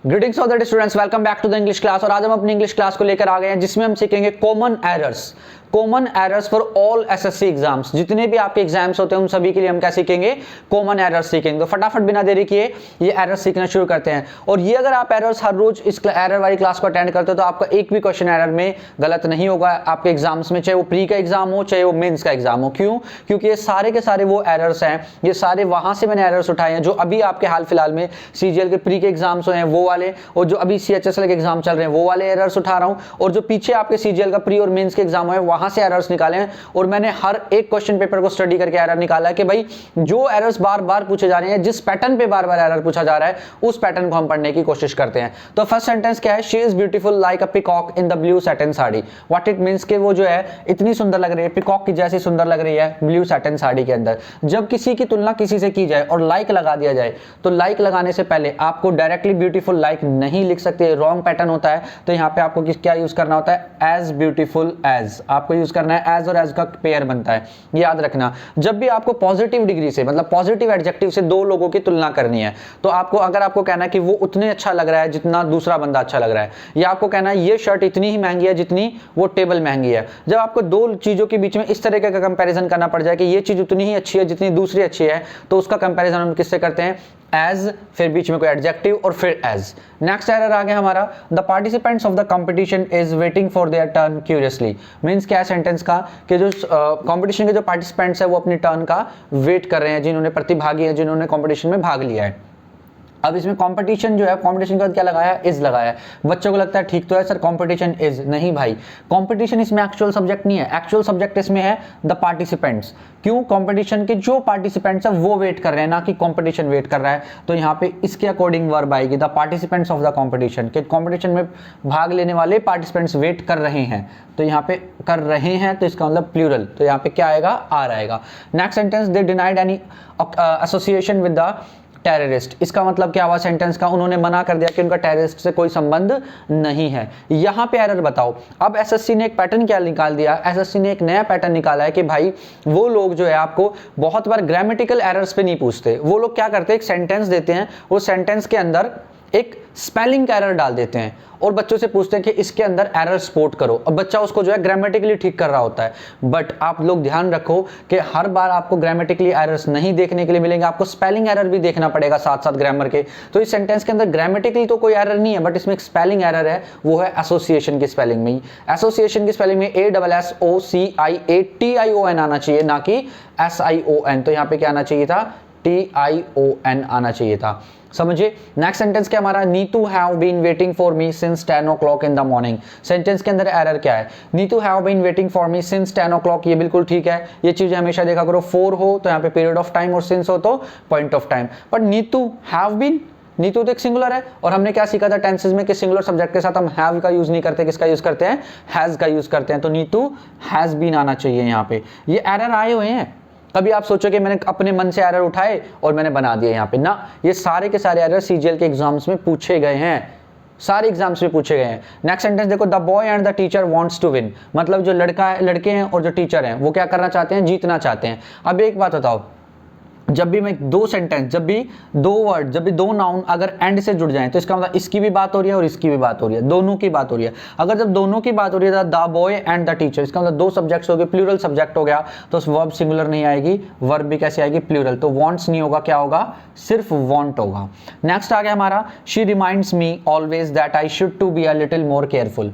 Greetings of the students, welcome back to the English class. और आज हम अपनी इंग्लिश क्लास को लेकर आ गए हैं जिसमें हम सीखेंगे common errors for all SSC exams. जितने भी आपके एग्जाम्स होते हैं उन सभी के लिए हम क्या सीखेंगे, कॉमन एरर्स सीखेंगे। तो फटाफट बिना देरी किए ये एरर्स सीखना शुरू करते हैं। और ये अगर आप एरर्स हर रोज इस एरर वाली क्लास को अटेंड करते हो तो आपका एक भी क्वेश्चन एरर में गलत नहीं होगा आपके एग्जाम्स में, चाहे वो प्री का एग्जाम हो चाहे वो मेंस का एग्जाम हो। क्यों? क्योंकि ये सारे के सारे वो एरर्स हैं, ये सारे वहां से मैंने एरर्स उठाए हैं जो अभी आपके हाल फिलहाल में सीजीएल के प्री के एग्जाम्स हैं वो वाले, और जो अभी सीएचएसएल के एग्जाम चल रहे हैं वो वाले एरर्स उठा रहा हूं, और जो पीछे आपके सीजीएल का प्री और मेंस के एग्जाम है वहां से एरर्स निकाले हैं। और मैंने हर एक क्वेश्चन पेपर को स्टडी करके एरर निकाला है कि भाई जो एरर्स बार बार पूछे जा रहे हैं, जिस पैटर्न पे बार बार एरर पूछा जा रहा है उस पैटर्न को हम पढ़ने की कोशिश करते हैं। तो फर्स्ट सेंटेंस क्या है? She is beautiful like a peacock in the blue satin sari. What it means कि वो जो है इतनी सुंदर लग रही है, पिकॉक की जैसी सुंदर लग रही है ब्लू सैटिन साड़ी के अंदर। जब किसी की तुलना किसी से की जाए और लाइक लगा दिया जाए तो लाइक लगाने से पहले आपको डायरेक्टली ब्यूटीफुल लाइक नहीं लिख सकते, रॉन्ग पैटर्न होता है। तो यहाँ पे आपको क्या यूज करना होता है? एज ब्यूटीफुल एज आपको यूज करना है। एज और एज का पेयर बनता है, याद रखना। जब भी आपको पॉजिटिव डिग्री से मतलब पॉजिटिव एडजेक्टिव से दो लोगों की तुलना करनी है तो आपको अगर आपको कहना है कि वो उतने अच्छा लग रहा है जितना दूसरा बंदा अच्छा लग रहा है, या आपको कहना है ये शर्ट इतनी ही महंगी है जितनी वो टेबल महंगी है, जब आपको दो चीजों के बीच में इस तरह का कंपैरिजन करना पड़ जाए कि ये चीज उतनी ही अच्छी है जितनी दूसरी अच्छी है, तो उसका कंपैरिजन हम किससे करते हैं? एज, फिर बीच में कोई एडजेक्टिव और फिर एज। नेक्स्ट एरर आ गया हमारा, the participants of the competition is waiting for their turn curiously. Means क्या है सेंटेंस का कि जो कंपटीशन के जो पार्टिसिपेंट्स है वो अपनी टर्न का वेट कर रहे हैं, जिन्होंने प्रतिभागी हैं, जिन्होंने कंपटीशन में भाग लिया है। अब इसमें कंपटीशन जो है, कंपटीशन का क्या लगाया है? इज लगाया है। बच्चों को लगता है ठीक तो है सर, कंपटीशन इज। नहीं भाई, कंपटीशन इसमें एक्चुअल सब्जेक्ट नहीं है, एक्चुअल सब्जेक्ट इसमें है द पार्टिसिपेंट्स। क्यों? कंपटीशन के जो पार्टिसिपेंट्स हैं वो वेट कर रहे हैं, ना कि कंपटीशन वेट कर रहा है। तो यहाँ पे इसके अकॉर्डिंग वर्ब आएगी, the participants of the competition, कि कंपटीशन में भाग लेने वाले पार्टिसिपेंट्स वेट कर रहे हैं। तो यहाँ पे कर रहे हैं तो इसका मतलब प्लूरल, तो यहाँ पे क्या आएगा? आर आएगा। Next sentence, they denied any association with the terrorist. इसका मतलब क्या हुआ सेंटेंस का? उन्होंने मना कर दिया कि उनका टेररिस्ट से कोई संबंध नहीं है। यहां पे एरर बताओ। अब एसएससी ने एक पैटर्न क्या निकाल दिया? एसएससी ने एक नया पैटर्न निकाला है कि भाई वो लोग जो है आपको बहुत बार ग्रामेटिकल एरर्स पे नहीं पूछते। वो लोग क्या करते हैं? एक सेंटेंस देते हैं, वो सेंटेंस के अंदर एक स्पेलिंग का एरर डाल देते हैं और बच्चों से पूछते हैं कि इसके अंदर एरर स्पॉट करो। अब बच्चा उसको जो है ग्रामेटिकली ठीक कर रहा होता है, बट आप लोग ध्यान रखो कि हर बार आपको ग्रामेटिकली एरर्स नहीं देखने के लिए मिलेंगे, आपको स्पेलिंग एरर भी देखना पड़ेगा साथ साथ ग्रामर के। तो इस सेंटेंस के अंदर ग्रामेटिकली तो कोई एरर नहीं है, बट इसमें एक स्पेलिंग एरर है, वो है एसोसिएशन की स्पेलिंग में। एसोसिएशन की स्पेलिंग में ASSOCIATION आना चाहिए, ना कि SION। तो यहाँ पे क्या आना चाहिए था? TION आना चाहिए था। समझिए। नेक्स्ट सेंटेंस क्या हमारा? Neetu have been waiting for me since 10 o'clock in the morning. Sentence के अंदर एरर क्या है? Neetu have been waiting for me since 10 o'clock, ये बिल्कुल ठीक है, ये चीजें हमेशा देखा करो। फॉर हो तो यहाँ पे पीरियड ऑफ टाइम और सिंस हो तो point of time. But Neetu have been, Neetu तो एक सिंगुलर है, और हमने क्या सीखा था टेंसेस में कि सिंगुलर सब्जेक्ट के साथ हम हैव का यूज नहीं करते, किसका यूज करते हैं? हैज का यूज करते हैं। तो नीतू हैज बीन आना चाहिए यहाँ पे। ये एरर आए हुए हैं, कभी आप सोचो कि मैंने अपने मन से एरर उठाए और मैंने बना दिया यहाँ पे, ना। ये सारे के सारे एरर सीजीएल के एग्जाम्स में पूछे गए हैं, सारे एग्जाम्स में पूछे गए हैं। नेक्स्ट सेंटेंस देखो, the boy and the teacher wants to win. मतलब जो लड़का है, लड़के हैं और जो टीचर हैं वो क्या करना चाहते हैं? जीतना चाहते हैं। अब एक बात बताओ, जब भी मैं दो सेंटेंस, जब भी दो वर्ड, जब भी दो नाउन अगर एंड से जुड़ जाएं तो इसका मतलब इसकी भी बात हो रही है और इसकी भी बात हो रही है, दोनों की बात हो रही है। अगर जब दोनों की बात हो रही है the boy and the teacher, इसका मतलब दो सब्जेक्ट्स हो गए, प्लूरल सब्जेक्ट हो गया, तो उस वर्ब सिंगुलर नहीं आएगी, वर्ब भी कैसे आएगी? प्लूरल। तो वांट्स नहीं होगा, क्या होगा? सिर्फ वांट होगा। नेक्स्ट आ गया हमारा, she reminds me always that I should to be a little more careful.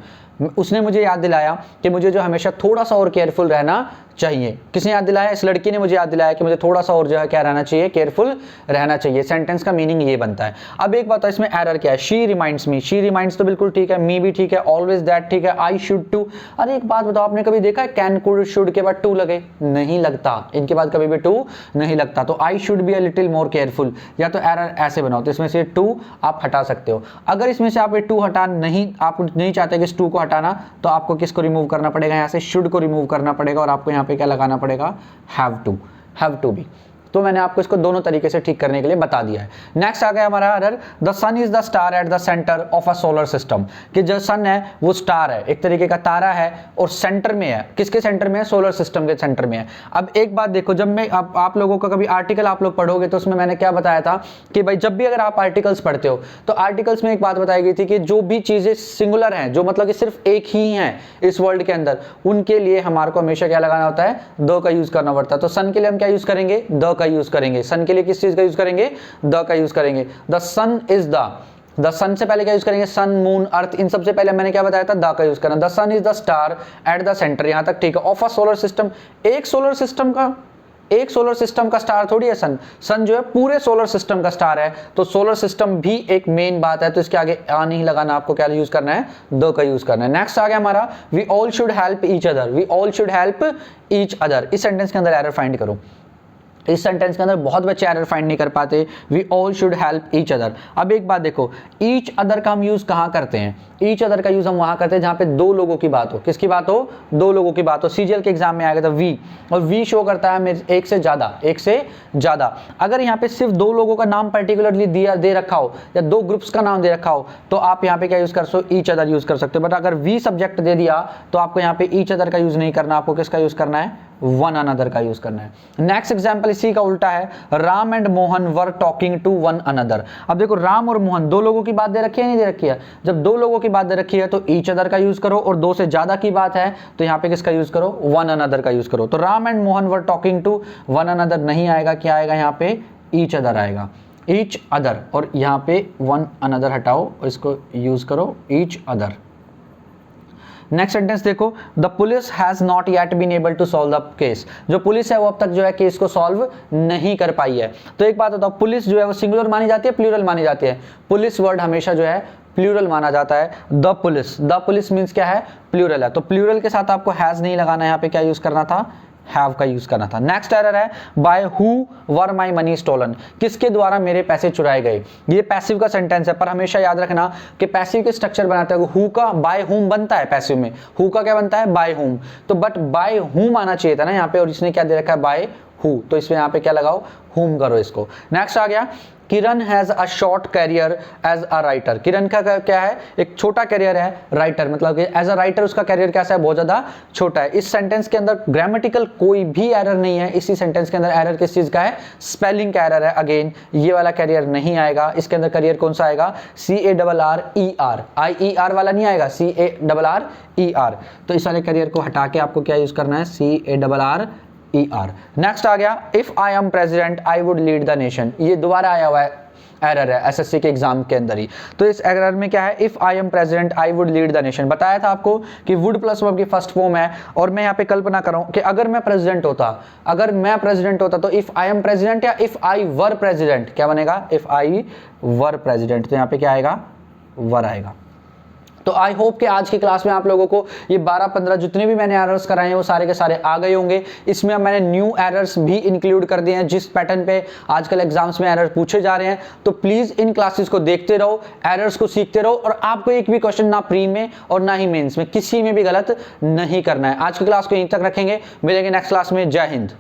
उसने मुझे याद दिलाया कि मुझे जो हमेशा थोड़ा सा और केयरफुल रहना चाहिए। किसने याद दिलाया? इस लड़की ने मुझे याद दिलाया कि मुझे थोड़ा सा और जो है क्या रहना चाहिए? केयरफुल रहना चाहिए। सेंटेंस का मीनिंग ये बनता है। अब एक बात है, इसमें एरर क्या है? She reminds me, she reminds तो बिल्कुल ठीक है, मी भी ठीक है, ऑलवेज दैट ठीक है, आई शुड टू। अरे एक बात बताओ, आपने कभी देखा है कैन कुड शुड के बाद टू लगे? नहीं लगता, इनके बाद कभी भी टू नहीं लगता। तो I should be a little more careful, या तो एरर ऐसे बनाओ, तो इसमें से टू आप हटा सकते हो। अगर इसमें से आप टू हटा नहीं, आप नहीं चाहते कि इस टू को हटाना, तो आपको किसको रिमूव करना पड़ेगा? यहाँ से शुड को रिमूव करना पड़ेगा, और आपको यहाँ पे क्या लगाना पड़ेगा? Have to, have to be. तो मैंने आपको इसको दोनों तरीके से ठीक करने के लिए बता दिया है। नेक्स्ट आ गया हमारा error, the sun is the star at the centre of a solar system, कि जो सन है वो स्टार है, एक तरीके का तारा है और सेंटर में है। किसके सेंटर में है? सोलर सिस्टम के सेंटर में है। अब एक बात देखो, जब मैं आप लोगों का कभी आर्टिकल आप लोग पढ़ोगे तो उसमें मैंने क्या बताया था कि भाई जब भी अगर आप आर्टिकल्स पढ़ते हो तो आर्टिकल्स में एक बात बताई गई थी कि जो भी चीजें सिंगुलर हैं, जो मतलब कि सिर्फ एक ही हैं इस वर्ल्ड के अंदर, उनके लिए हमारे को हमेशा क्या लगाना होता है? द का यूज करना पड़ता है। तो सन के लिए हम क्या यूज करेंगे? द का यूज करेंगे। सन के लिए किस चीज का यूज करेंगे? द का यूज करेंगे। द सन इज द सन से पहले क्या यूज करेंगे? सन, मून, अर्थ, इन सबसे पहले मैंने क्या बताया था? द का यूज करना। The sun is the star at the centre, यहां तक ठीक है। ऑफ अ सोलर सिस्टम, एक सोलर सिस्टम का स्टार थोड़ी है सन। सन जो है पूरे सोलर सिस्टम का स्टार है, तो सोलर सिस्टम भी एक मेन बात है, तो इसके आगे आ नहीं लगाना, आपको क्या यूज करना है? द का यूज करना है। नेक्स्ट आ गया हमारा, we all should help each other, we all should help each other. इस सेंटेंस के अंदर एरर फाइंड करो। इस सेंटेंस के अंदर बहुत बच्चे एरर फाइंड नहीं कर पाते। We all should help each other. अब एक बात देखो, ईच अदर का हम यूज कहां करते हैं? ईच अदर का यूज हम वहां करते हैं जहां पे दो लोगों की बात हो। किसकी बात हो? दो लोगों की बात हो। सीजीएल के एग्जाम में आएगा तो वी, और वी शो करता है एक से ज्यादा। अगर यहाँ पे सिर्फ दो लोगों का नाम पर्टिकुलरली दे रखा हो या दो ग्रुप्स का नाम दे रखा हो तो आप यहाँ पे क्या यूज कर सकते हो? ईच अदर यूज कर सकते हो। बट अगर वी सब्जेक्ट दे दिया तो आपको यहाँ पे ईच अदर का यूज नहीं करना, आपको किसका यूज करना है? वन अनदर का यूज करना है। नेक्स्ट एग्जांपल इसी का उल्टा है, Ram and Mohan were talking to one another. अब देखो, राम और मोहन, दो लोगों की बात दे रखी है, नहीं दे रखी है? जब दो लोगों की बात दे रखी है तो ईच अदर का यूज करो, और दो से ज्यादा की बात है तो यहाँ पे किसका यूज करो? वन अनदर का यूज करो। तो Ram and Mohan were talking to one another नहीं आएगा, क्या आएगा? यहाँ पे ईच अदर आएगा, ईच अदर, और यहाँ पे वन अनदर हटाओ और इसको यूज करो ईच अदर। नेक्स्ट सेंटेंस देखो, the police has not yet been able to solve the case. जो पुलिस है वो अब तक जो है केस को सॉल्व नहीं कर पाई है। तो एक बात बताओ, पुलिस जो है वो सिंगुलर मानी जाती है, प्लूरल मानी जाती है? पुलिस वर्ड हमेशा जो है प्लूरल माना जाता है। द पुलिस मीन्स क्या है? प्लूरल है। तो प्लूरल के साथ आपको हैज नहीं लगाना है, यहाँ पे क्या यूज करना था? हैव का यूज करना था। नेक्स्ट एरर है, by who were my money stolen, किसके द्वारा मेरे पैसे चुराए गए। ये पैसिव का सेंटेंस है, पर हमेशा याद रखना कि पैसिव के स्ट्रक्चर बनाते हैं हु का बाय हुम बनता है, पैसिव में हु का क्या बनता है? By whom. तो बट बाय हुम आना चाहिए था ना यहाँ पे, और इसने क्या दे रखा है? बाय हु, तो इसमें यहाँ पे क्या लगाओ? हुम करो इसको। नेक्स्ट आ गया, Kiran has a short career as a writer. Kiran का क्या है? एक छोटा कैरियर है राइटर, मतलब कि एज अ राइटर उसका कैरियर कैसा है? बहुत ज्यादा छोटा है। इस सेंटेंस के अंदर ग्रामेटिकल कोई भी एरर नहीं है। इसी सेंटेंस के अंदर एरर किस चीज का है? स्पेलिंग का एरर है। अगेन ये वाला कैरियर नहीं आएगा, इसके अंदर कैरियर कौन सा आएगा? CARRER, IER वाला नहीं आएगा, CARRER। तो इस वाले कैरियर को हटा के आपको क्या यूज करना है? CARRER। नेक्स्ट आ गया, if I am president I would lead the nation. ये दोबारा आया हुआ है एरर है एसएससी के एग्जाम के अंदर ही। तो इस एरर में क्या है? If I am president I would lead the nation. बताया था आपको कि वुड प्लस वर्ब की फर्स्ट फॉर्म है, और मैं यहाँ पे कल्पना कर रहा हूँ कि अगर मैं प्रेसिडेंट होता तो इफ आई एम प्रेसिडेंट या इफ आई वर प्रेसिडेंट, क्या बनेगा? If I were president. तो यहाँ पे क्या आएगा? वर आएगा। तो आई होप कि आज की क्लास में आप लोगों को ये 12-15 जितने भी मैंने एरर्स कराए हैं वो सारे के सारे आ गए होंगे। इसमें मैंने न्यू एरर्स भी इंक्लूड कर दिए हैं जिस पैटर्न पे आजकल एग्जाम्स में एरर पूछे जा रहे हैं। तो प्लीज इन क्लासेस को देखते रहो, एरर्स को सीखते रहो, और आपको एक भी क्वेश्चन ना प्री में और ना ही मेंस में किसी में भी गलत नहीं करना है। आज की क्लास को यहीं तक रखेंगे, मिलेंगे नेक्स्ट क्लास में। जय हिंद।